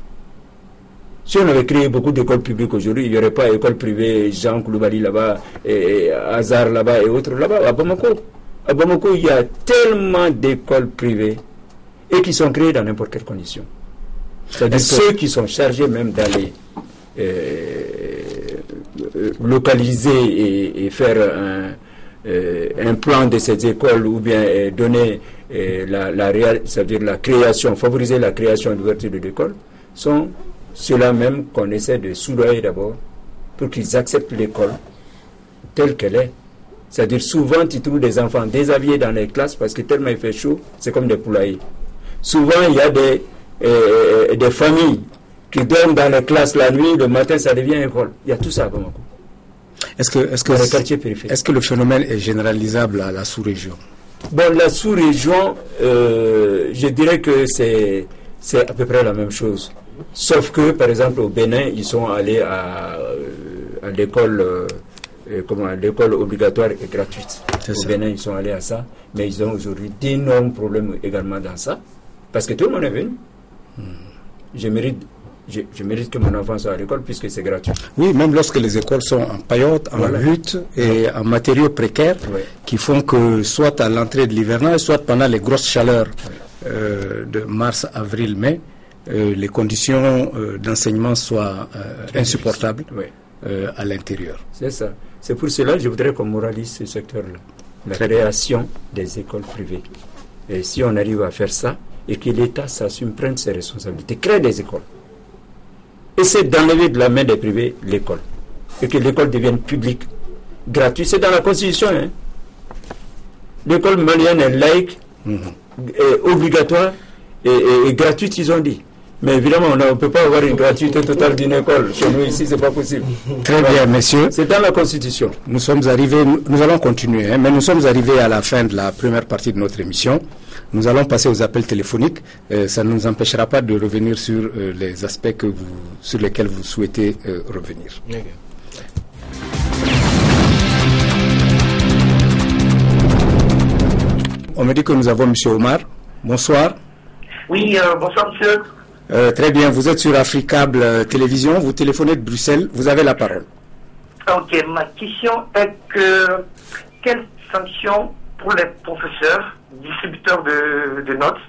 Si on avait créé beaucoup d'écoles publiques aujourd'hui, il n'y aurait pas d'écoles privées, Jean Koulibaly là-bas, et Hazard là-bas et autres là-bas, à Bamako. À Bamako, il y a tellement d'écoles privées et qui sont créés dans n'importe quelle condition. C'est-à-dire ceux qui sont chargés même d'aller localiser et faire un plan de ces écoles ou bien donner c'est-à-dire la création, favoriser la création d'ouverture de l'école, sont ceux-là même qu'on essaie de soudoyer d'abord pour qu'ils acceptent l'école telle qu'elle est. C'est-à-dire souvent tu trouves des enfants déshabillés dans les classes parce que tellement il fait chaud, c'est comme des poulaillers. Souvent il y a des familles qui dorment dans les classes la nuit, le matin ça devient école. Il y a tout ça à Bamako. Est-ce que le phénomène est généralisable à la sous-région? Bon, la sous-région, je dirais que c'est à peu près la même chose. Sauf que, par exemple, au Bénin, ils sont allés à l'école l'école obligatoire et gratuite. Au Bénin, ils sont allés à ça, mais ils ont aujourd'hui d'énormes problèmes également dans ça, parce que tout le monde est venu. Je mérite que mon enfant soit à l'école puisque c'est gratuit. Oui, même lorsque les écoles sont en paillotte, en lutte et en matériaux précaires, qui font que soit à l'entrée de l'hivernage, soit pendant les grosses chaleurs de mars, avril, mai, les conditions d'enseignement soient insupportables à l'intérieur. C'est ça. C'est pour cela que je voudrais qu'on moralise ce secteur-là. La création des écoles privées. Et si on arrive à faire ça, et que l'État s'assume, prenne ses responsabilités, crée des écoles. Essaie d'enlever de la main des privés l'école. Et que l'école devienne publique, gratuite. C'est dans la Constitution. Hein. L'école malienne est laïque, est obligatoire et gratuite, ils ont dit. Mais évidemment, on ne peut pas avoir une gratuité totale d'une école. Chez nous, ici, c'est pas possible. Très bien, messieurs. C'est dans la Constitution. Nous allons continuer, mais nous sommes arrivés à la fin de la première partie de notre émission. Nous allons passer aux appels téléphoniques. Ça ne nous empêchera pas de revenir sur les aspects sur lesquels vous souhaitez revenir. Okay. On me dit que nous avons M. Omar. Bonsoir. Oui, bonsoir monsieur. Très bien, vous êtes sur Africable Télévision, vous téléphonez de Bruxelles, vous avez la parole. Ok, ma question est que quelles sanctions pour les professeurs, distributeurs de notes,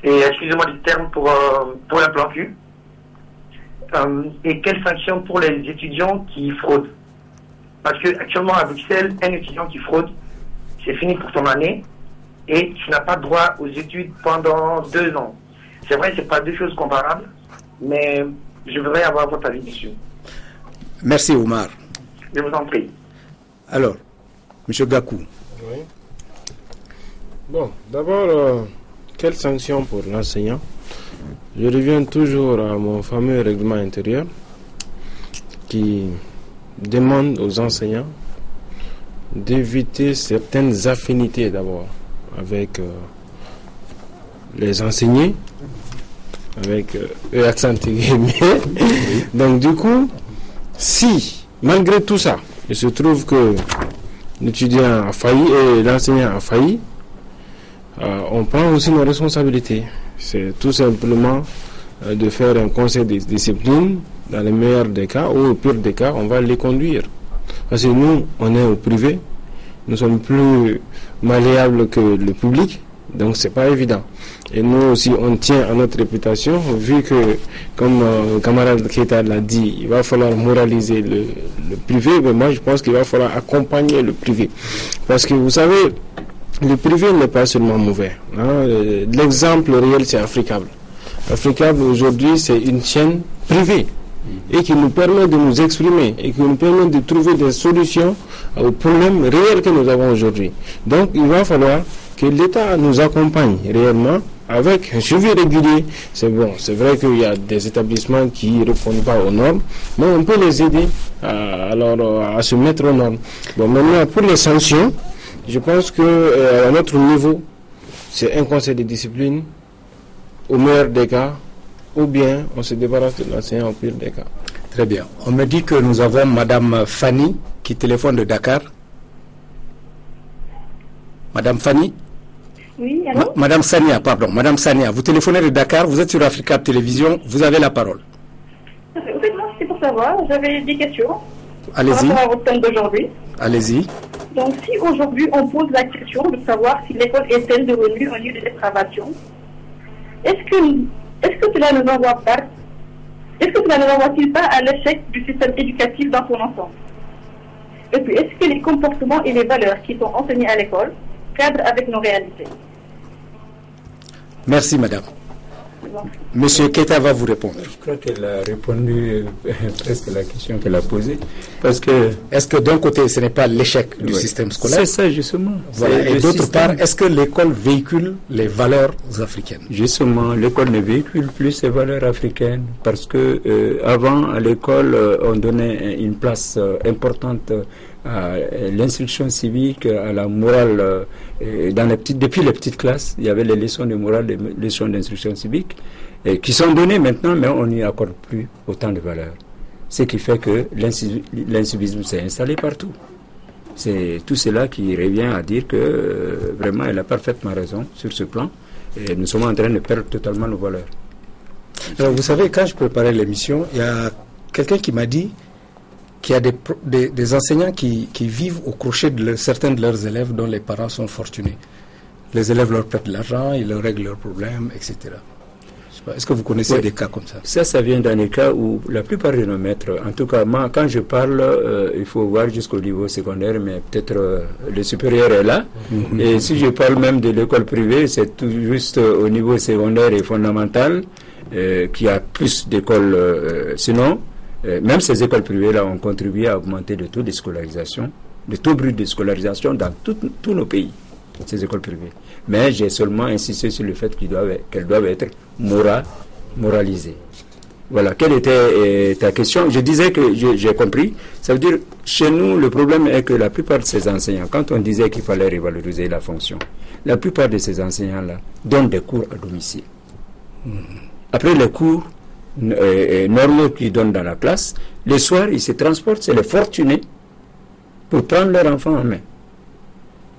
et excusez-moi du terme pour un plan Q, et quelles sanctions pour les étudiants qui fraudent? Parce que actuellement à Bruxelles, un étudiant qui fraude, c'est fini pour ton année, et tu n'as pas droit aux études pendant 2 ans. C'est vrai, ce n'est pas deux choses comparables, mais je voudrais avoir votre avis dessus. Merci Omar. Je vous en prie. Alors, M. Gakou. Oui. Bon, d'abord, quelles sanctions pour l'enseignant? Je reviens toujours à mon fameux règlement intérieur qui demande aux enseignants d'éviter certaines affinités d'abord avec les enseignés, avec accent guillemets. Donc du coup, si malgré tout ça, il se trouve que l'étudiant a failli et l'enseignant a failli, on prend aussi nos responsabilités. C'est tout simplement de faire un conseil de discipline dans le meilleur des cas, ou au pire des cas, on va les conduire. Parce que nous, on est au privé, nous sommes plus malléables que le public, donc c'est pas évident. Et nous aussi, on tient à notre réputation, vu que, comme le camarade Keita l'a dit, il va falloir moraliser le privé, mais moi je pense qu'il va falloir accompagner le privé. Parce que vous savez, le privé n'est pas seulement mauvais. Hein. L'exemple réel, c'est Africable. Africable, aujourd'hui, c'est une chaîne privée et qui nous permet de nous exprimer et qui nous permet de trouver des solutions aux problèmes réels que nous avons aujourd'hui. Donc, il va falloir que l'État nous accompagne réellement avec un suivi régulier. C'est bon, c'est vrai qu'il y a des établissements qui ne répondent pas aux normes, mais on peut les aider à se mettre aux normes. Bon, maintenant, pour les sanctions, je pense que à notre niveau, c'est un conseil de discipline au meilleur des cas, ou bien on se débarrasse de l'enseignant au pire des cas. Très bien. On me dit que nous avons Madame Fanny qui téléphone de Dakar. Madame Fanny? Oui, allô? Madame Sania, pardon. Madame Sania, vous téléphonez de Dakar, vous êtes sur Africable Télévision, vous avez la parole. En fait, moi, c'est pour savoir, j'avais des questions. Allez-y. Par rapport à votre thème d'aujourd'hui. Allez-y. Donc, si aujourd'hui on pose la question de savoir si l'école est-elle devenue un lieu de dépravation, est-ce que cela ne renvoie-t-il pas à l'échec du système éducatif dans son ensemble? Et puis, est-ce que les comportements et les valeurs qui sont enseignés à l'école cadrent avec nos réalités? Merci, madame. Monsieur Keita va vous répondre. Je crois qu'elle a répondu presque à la question qu'elle a posée. Parce que... Est-ce que d'un côté, ce n'est pas l'échec du système scolaire? C'est ça, justement. Voilà. Et d'autre part, est-ce que l'école véhicule les valeurs africaines? Justement, l'école ne véhicule plus ces valeurs africaines. Parce que avant, à l'école, on donnait une place importante à l'instruction civique, à la morale. Depuis les petites classes, il y avait les leçons de morale, les leçons d'instruction civique, qui sont données maintenant, mais on n'y accorde plus autant de valeur. Ce qui fait que l'incivisme s'est installé partout. C'est tout cela qui revient à dire que vraiment elle a parfaitement raison sur ce plan. Et nous sommes en train de perdre totalement nos valeurs. Alors vous savez, quand je préparais l'émission, il y a quelqu'un qui m'a dit qu'il y a des enseignants qui vivent au crochet de certains de leurs élèves dont les parents sont fortunés. Les élèves leur prêtent de l'argent, ils leur règlent leurs problèmes, etc. Est-ce que vous connaissez des cas comme ça? Ça vient dans les cas où la plupart de nos maîtres, en tout cas moi, quand je parle, il faut voir jusqu'au niveau secondaire, mais peut-être le supérieur est là. Et si je parle même de l'école privée, c'est tout juste au niveau secondaire et fondamental qu'il y a plus d'écoles. Sinon, même ces écoles privées-là ont contribué à augmenter le taux de scolarisation, le taux brut de scolarisation dans tous nos pays, ces écoles privées. Mais j'ai seulement insisté sur le fait qu'elles doivent être moralisées. Voilà, quelle était ta question? Je disais que j'ai compris. Ça veut dire, chez nous, le problème est que la plupart de ces enseignants, quand on disait qu'il fallait revaloriser la fonction, la plupart de ces enseignants-là donnent des cours à domicile. Après les cours normaux qu'ils donnent dans la classe, le soir, ils se transportent, c'est les fortunés, pour prendre leur enfant en main.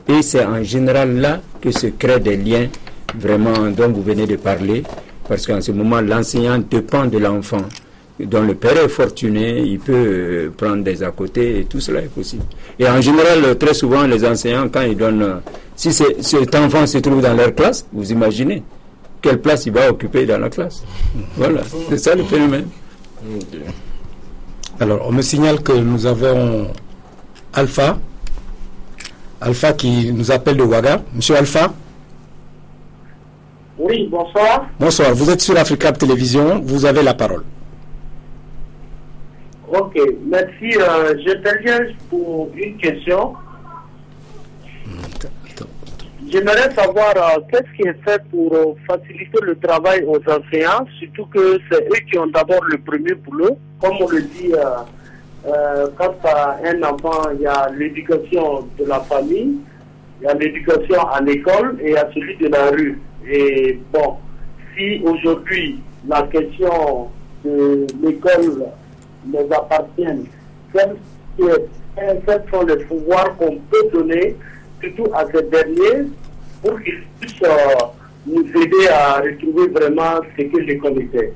Et c'est en général là que se créent des liens vraiment dont vous venez de parler, parce qu'en ce moment, l'enseignant dépend de l'enfant, dont le père est fortuné, il peut prendre des à côté, et tout cela est possible. Et en général, très souvent, les enseignants, quand ils donnent, si cet enfant se trouve dans leur classe, vous imaginez quelle place il va occuper dans la classe. Voilà, c'est ça le phénomène. Alors, on me signale que nous avons Alpha qui nous appelle de Ouaga. Monsieur Alpha? Oui, bonsoir. Bonsoir, vous êtes sur Africa Télévision, vous avez la parole. Ok, merci. J'interviens pour une question. J'aimerais savoir qu'est-ce qui est fait pour faciliter le travail aux enseignants, surtout que c'est eux qui ont d'abord le premier boulot. Comme on le dit, quand à un enfant, il y a l'éducation de la famille, il y a l'éducation à l'école et il y a celui de la rue. Et bon, si aujourd'hui la question de l'école nous appartient, quels sont les pouvoirs qu'on peut donner surtout à ces derniers pour qu'ils puissent nous aider à retrouver vraiment ce que l'école était.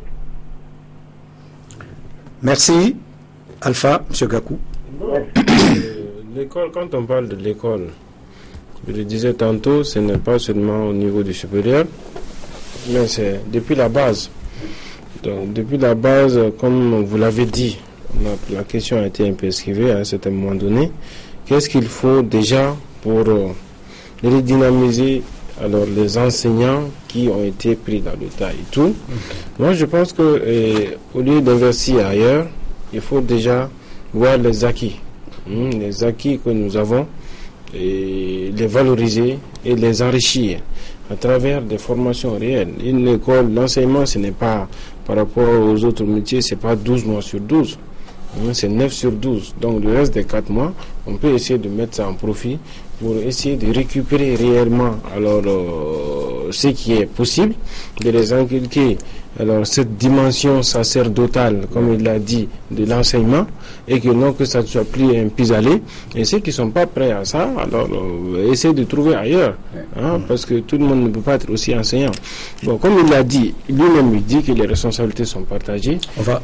Merci. Alpha, M. Gakou. L'école, quand on parle de l'école, je le disais tantôt, ce n'est pas seulement au niveau du supérieur, mais c'est depuis la base. Donc, depuis la base, comme vous l'avez dit, la question a été un peu esquivée à un certain moment donné. Qu'est-ce qu'il faut déjà pour redynamiser alors les enseignants qui ont été pris dans le tas et tout? Moi, je pense que au lieu d'investir ailleurs, il faut déjà voir les acquis que nous avons, et les valoriser et les enrichir à travers des formations réelles. Une école, l'enseignement, ce n'est pas par rapport aux autres métiers, c'est pas 12 mois sur 12. C'est 9 sur 12. Donc le reste des 4 mois, on peut essayer de mettre ça en profit pour essayer de récupérer réellement alors ce qui est possible, de les inculquer alors cette dimension sacerdotale, comme il l'a dit, de l'enseignement, et que non que ça ne soit plus un pis-aller. Et ceux qui ne sont pas prêts à ça, alors essayer de trouver ailleurs, parce que tout le monde ne peut pas être aussi enseignant. Bon, comme il l'a dit, lui-même il dit que les responsabilités sont partagées.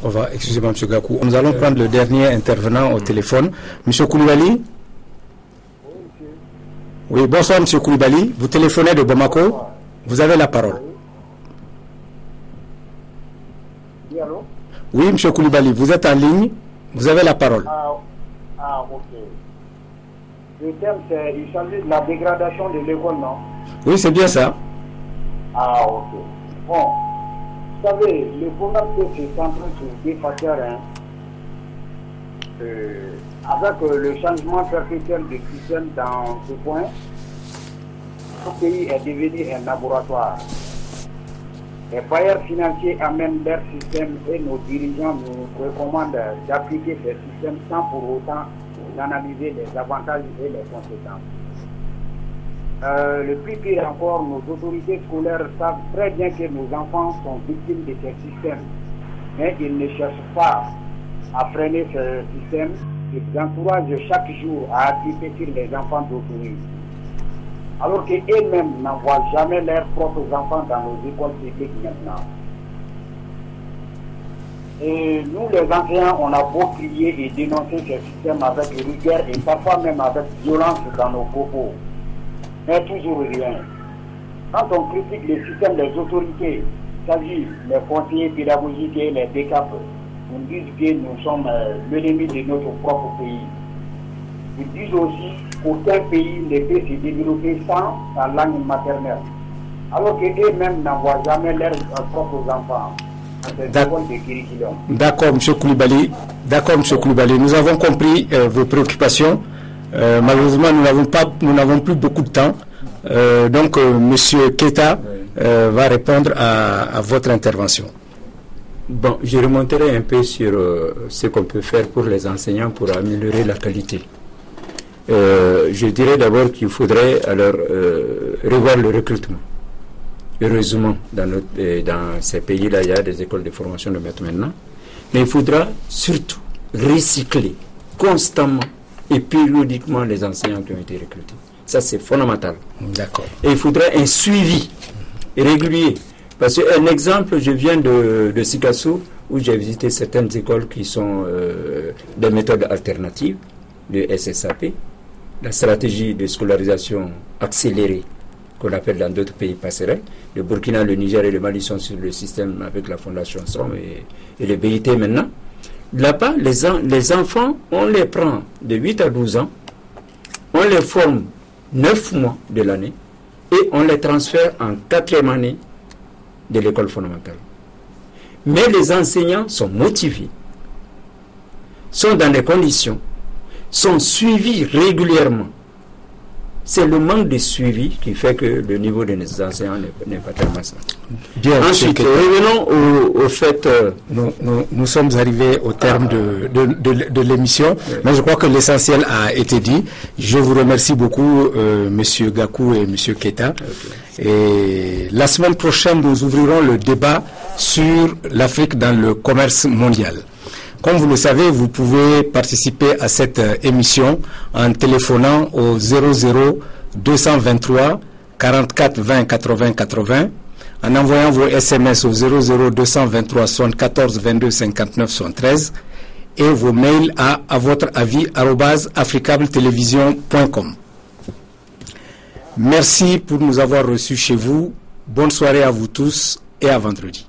On va excusez-moi M. Gakou, nous allons prendre le dernier intervenant au téléphone. M. Koulibaly. Oui, bonsoir M. Koulibaly, vous téléphonez de Bamako, vous avez la parole. Oui, M. Koulibaly, vous êtes en ligne, vous avez la parole. Ok. Le thème, il s'agit de la dégradation de l'école, non? Oui, c'est bien ça. Ah, ok. Bon, vous savez, le programme c'est centré sur deux facteurs. Avec le changement perpétuel du système dans ce point, ce pays est devenu un laboratoire. Les bailleurs financiers amènent leur système et nos dirigeants nous recommandent d'appliquer ces systèmes sans pour autant analyser les avantages et les conséquences. Le plus pire encore, nos autorités scolaires savent très bien que nos enfants sont victimes de ces systèmes, mais ils ne cherchent pas à freiner ce système. Ils encouragent chaque jour à appliquer sur les enfants d'autrui, alors qu'eux-mêmes n'envoient jamais leurs propres enfants dans nos écoles publiques maintenant. Et nous, les enseignants, on a beau crier et dénoncer ce système avec rigueur et parfois même avec violence dans nos propos, mais toujours rien. Quand on critique le système des autorités, c'est-à-dire les conseillers pédagogiques et les DECAP, nous disent que nous sommes l'ennemi de notre propre pays. Ils disent aussi qu'aucun pays ne peut se développer sans sa langue maternelle, alors qu'eux-mêmes n'envoient jamais leurs propres enfants. D'accord, M. Koulibaly. Nous avons compris vos préoccupations. Malheureusement, nous n'avons plus beaucoup de temps. Donc, M. Keita va répondre à votre intervention. Bon, je remonterai un peu sur ce qu'on peut faire pour les enseignants pour améliorer la qualité. Je dirais d'abord qu'il faudrait alors revoir le recrutement. Heureusement, dans ces pays-là, il y a des écoles de formation de maîtres maintenant. Mais il faudra surtout recycler constamment et périodiquement les enseignants qui ont été recrutés. Ça, c'est fondamental. D'accord. Et il faudra un suivi régulier. Parce qu'un exemple, je viens de Sikasso, où j'ai visité certaines écoles qui sont des méthodes alternatives, de SSAP, la stratégie de scolarisation accélérée, qu'on appelle dans d'autres pays passerelles. Le Burkina, le Niger et le Mali sont sur le système avec la Fondation Strom et le BIT maintenant. Là-bas, les enfants, on les prend de 8 à 12 ans, on les forme 9 mois de l'année et on les transfère en 4e année de l'école fondamentale. Mais les enseignants sont motivés, sont dans les conditions, sont suivis régulièrement. C'est le manque de suivi qui fait que le niveau des enseignants n'est pas tellement ça. Bien, ensuite, revenons au fait... Nous sommes arrivés au terme de l'émission, mais je crois que l'essentiel a été dit. Je vous remercie beaucoup, Monsieur Gakou et Monsieur Keita. Et la semaine prochaine, nous ouvrirons le débat sur l'Afrique dans le commerce mondial. Comme vous le savez, vous pouvez participer à cette émission en téléphonant au 00 223 44 20 80 80, en envoyant vos SMS au 00 223 74 22 59 73 et vos mails à votre avis @africabletelevision.com. Merci pour nous avoir reçus chez vous. Bonne soirée à vous tous et à vendredi.